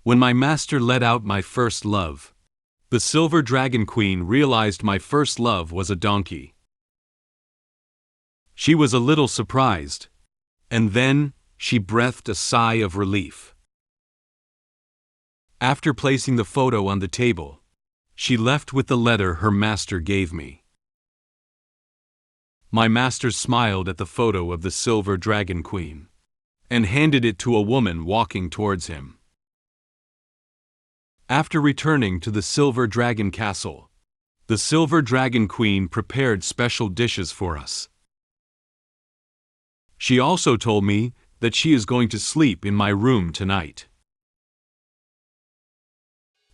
When my master let out my first love, the silver dragon queen realized my first love was a donkey. She was a little surprised, and then she breathed a sigh of relief. After placing the photo on the table, she left with the letter her master gave me. My master smiled at the photo of the silver dragon queen and handed it to a woman walking towards him. After returning to the silver dragon castle, the silver dragon queen prepared special dishes for us. She also told me that she is going to sleep in my room tonight.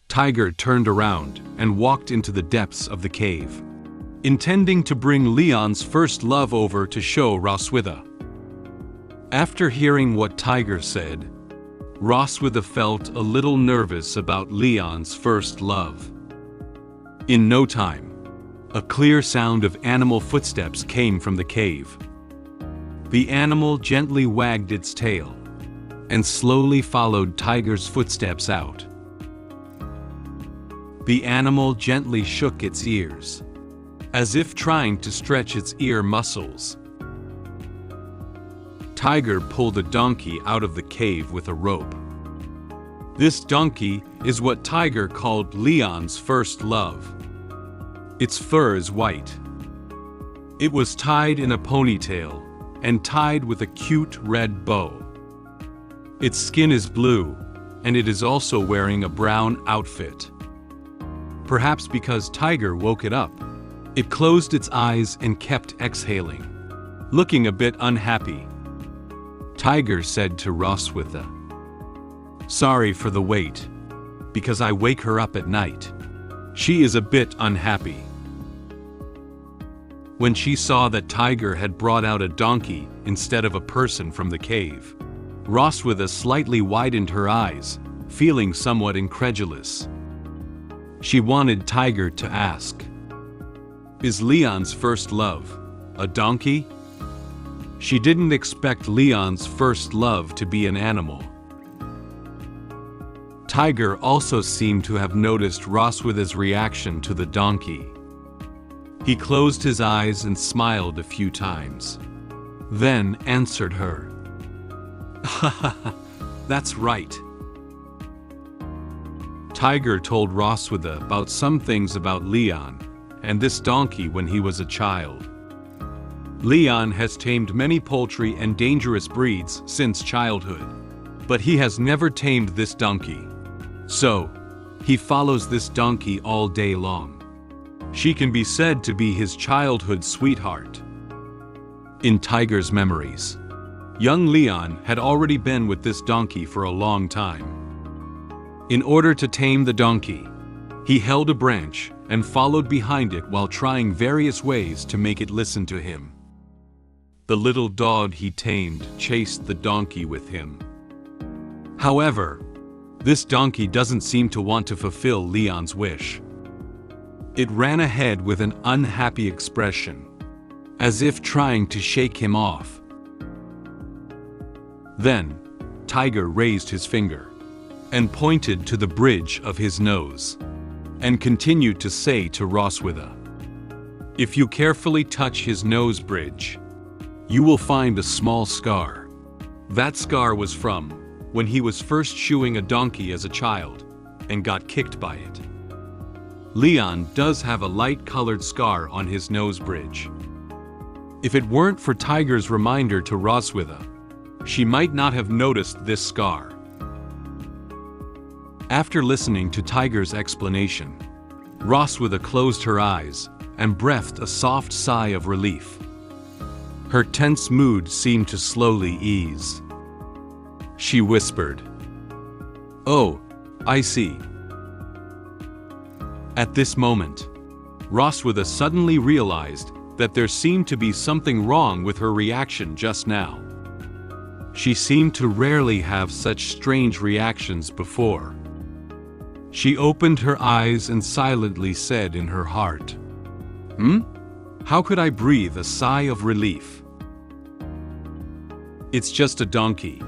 Tiger turned around and walked into the depths of the cave, intending to bring Leon's first love over to show Roswida. After hearing what Tiger said, Roswida felt a little nervous about Leon's first love. In no time, a clear sound of animal footsteps came from the cave. The animal gently wagged its tail and slowly followed Tiger's footsteps out. The animal gently shook its ears, as if trying to stretch its ear muscles. Tiger pulled a donkey out of the cave with a rope. This donkey is what Tiger called Leon's first love. Its fur is white. It was tied in a ponytail and tied with a cute red bow. Its skin is blue, and it is also wearing a brown outfit. Perhaps because Tiger woke it up, it closed its eyes and kept exhaling, looking a bit unhappy. Tiger said to Roswida, "Sorry for the wait, because I wake her up at night. She is a bit unhappy." When she saw that Tiger had brought out a donkey instead of a person from the cave, Roswida slightly widened her eyes, feeling somewhat incredulous. She wanted Tiger to ask, "Is Leon's first love a donkey?" She didn't expect Leon's first love to be an animal. Tiger also seemed to have noticed Roswida's reaction to the donkey. He closed his eyes and smiled a few times, then answered her, "Ha ha ha, that's right." Tiger told Roswida about some things about Leon and this donkey when he was a child. Leon has tamed many poultry and dangerous breeds since childhood, but he has never tamed this donkey. So, he follows this donkey all day long. She can be said to be his childhood sweetheart. In Tiger's memories, young Leon had already been with this donkey for a long time. In order to tame the donkey, he held a branch and followed behind it while trying various ways to make it listen to him. The little dog he tamed chased the donkey with him. However, this donkey doesn't seem to want to fulfill Leon's wish. It ran ahead with an unhappy expression, as if trying to shake him off. Then, Tiger raised his finger and pointed to the bridge of his nose, and continued to say to Roswida, "If you carefully touch his nose bridge, you will find a small scar. That scar was from when he was first shoeing a donkey as a child and got kicked by it. Leon does have a light-colored scar on his nose bridge. If it weren't for Tiger's reminder to Roswida, she might not have noticed this scar." After listening to Tiger's explanation, Roswida closed her eyes and breathed a soft sigh of relief. Her tense mood seemed to slowly ease. She whispered, "Oh, I see." At this moment, Roswida suddenly realized that there seemed to be something wrong with her reaction just now. She seemed to rarely have such strange reactions before. She opened her eyes and silently said in her heart, How could I breathe a sigh of relief? It's just a donkey.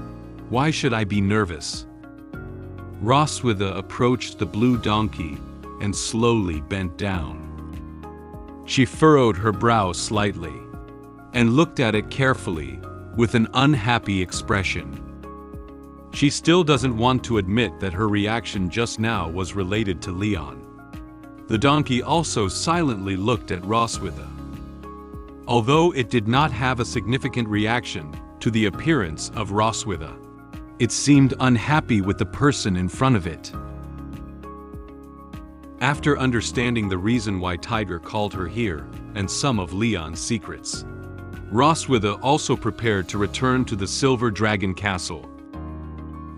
Why should I be nervous?" Roswida approached the blue donkey and slowly bent down. She furrowed her brow slightly and looked at it carefully with an unhappy expression. She still doesn't want to admit that her reaction just now was related to Leon. The donkey also silently looked at Roswida. Although it did not have a significant reaction to the appearance of Roswida, it seemed unhappy with the person in front of it. After understanding the reason why Tiger called her here and some of Leon's secrets, Roswida also prepared to return to the Silver Dragon Castle.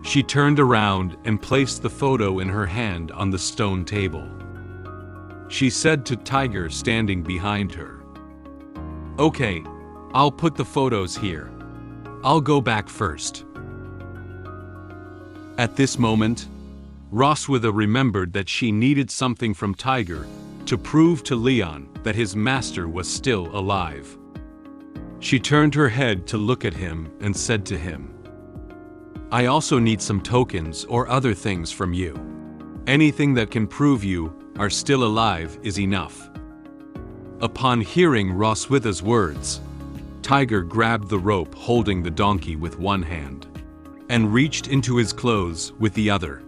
She turned around and placed the photo in her hand on the stone table. She said to Tiger standing behind her, "Okay, I'll put the photos here. I'll go back first." At this moment, Roswida remembered that she needed something from Tiger to prove to Leon that his master was still alive. She turned her head to look at him and said to him, "I also need some tokens or other things from you. Anything that can prove you are still alive is enough." Upon hearing Roswida's words, Tiger grabbed the rope holding the donkey with one hand and reached into his clothes with the other.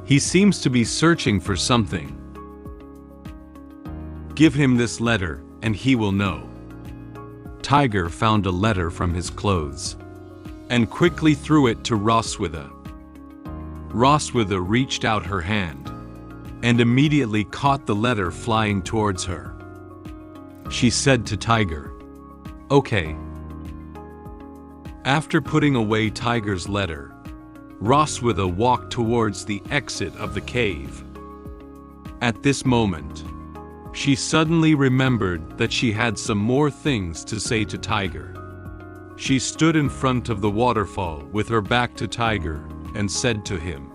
He seems to be searching for something. "Give him this letter and he will know." Tiger found a letter from his clothes and quickly threw it to Roswida. Roswida reached out her hand and immediately caught the letter flying towards her. She said to Tiger, "Okay." After putting away Tiger's letter, Roswida walked towards the exit of the cave. At this moment, she suddenly remembered that she had some more things to say to Tiger. She stood in front of the waterfall with her back to Tiger and said to him,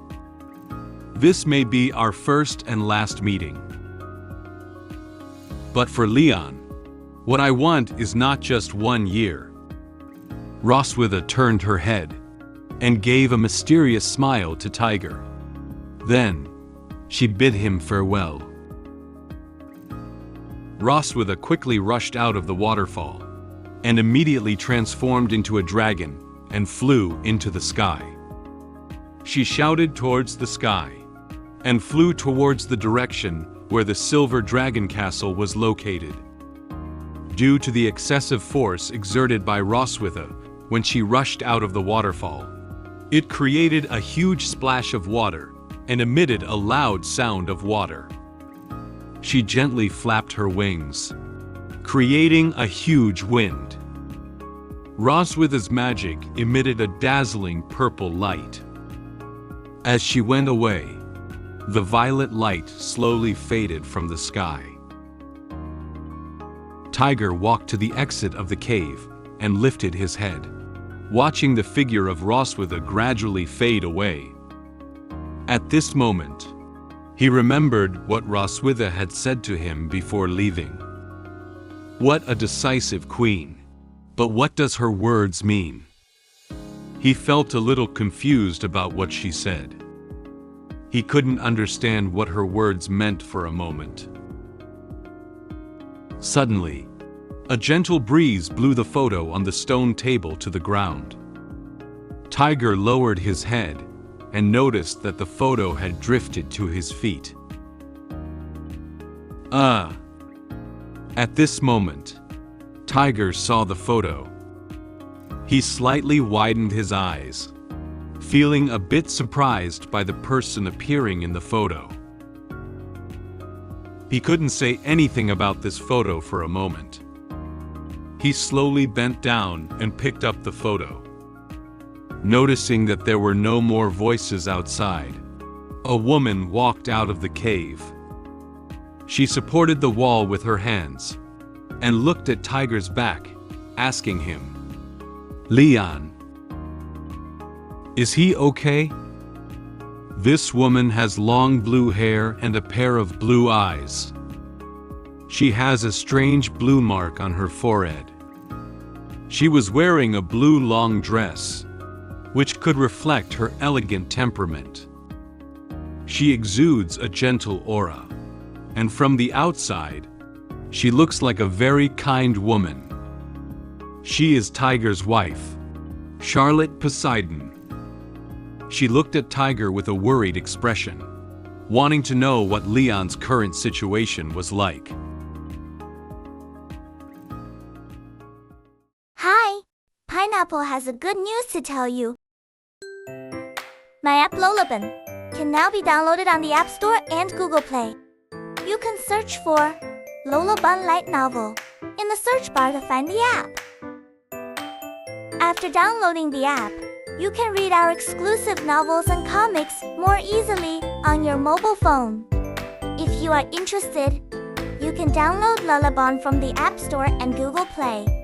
"This may be our first and last meeting. But for Leon, what I want is not just 1 year." Roswida turned her head and gave a mysterious smile to Tiger. Then, she bid him farewell. Roswida quickly rushed out of the waterfall and immediately transformed into a dragon and flew into the sky. She shouted towards the sky and flew towards the direction where the Silver Dragon Castle was located. Due to the excessive force exerted by Roswida when she rushed out of the waterfall, it created a huge splash of water and emitted a loud sound of water. She gently flapped her wings, creating a huge wind. Roswida's magic emitted a dazzling purple light. As she went away, the violet light slowly faded from the sky. Tiger walked to the exit of the cave and lifted his head, watching the figure of Roswida gradually fade away. At this moment, he remembered what Roswida had said to him before leaving. What a decisive queen! But what does her words mean? He felt a little confused about what she said. He couldn't understand what her words meant for a moment. Suddenly, a gentle breeze blew the photo on the stone table to the ground. Tiger lowered his head and noticed that the photo had drifted to his feet. At this moment, Tiger saw the photo. He slightly widened his eyes, feeling a bit surprised by the person appearing in the photo. He couldn't say anything about this photo for a moment. He slowly bent down and picked up the photo. Noticing that there were no more voices outside, a woman walked out of the cave. She supported the wall with her hands and looked at Tiger's back, asking him, "Leon, is he okay?" This woman has long blue hair and a pair of blue eyes. She has a strange blue mark on her forehead. She was wearing a blue long dress, which could reflect her elegant temperament. She exudes a gentle aura. And from the outside, she looks like a very kind woman. She is Tiger's wife, Charlotte Poseidon. She looked at Tiger with a worried expression, wanting to know what Leon's current situation was like. Hi, Pineapple has a good news to tell you. My app Lullaby can now be downloaded on the App Store and Google Play. You can search for Lullaby Light Novel in the search bar to find the app. After downloading the app, you can read our exclusive novels and comics more easily on your mobile phone. If you are interested, you can download Lullaby from the App Store and Google Play.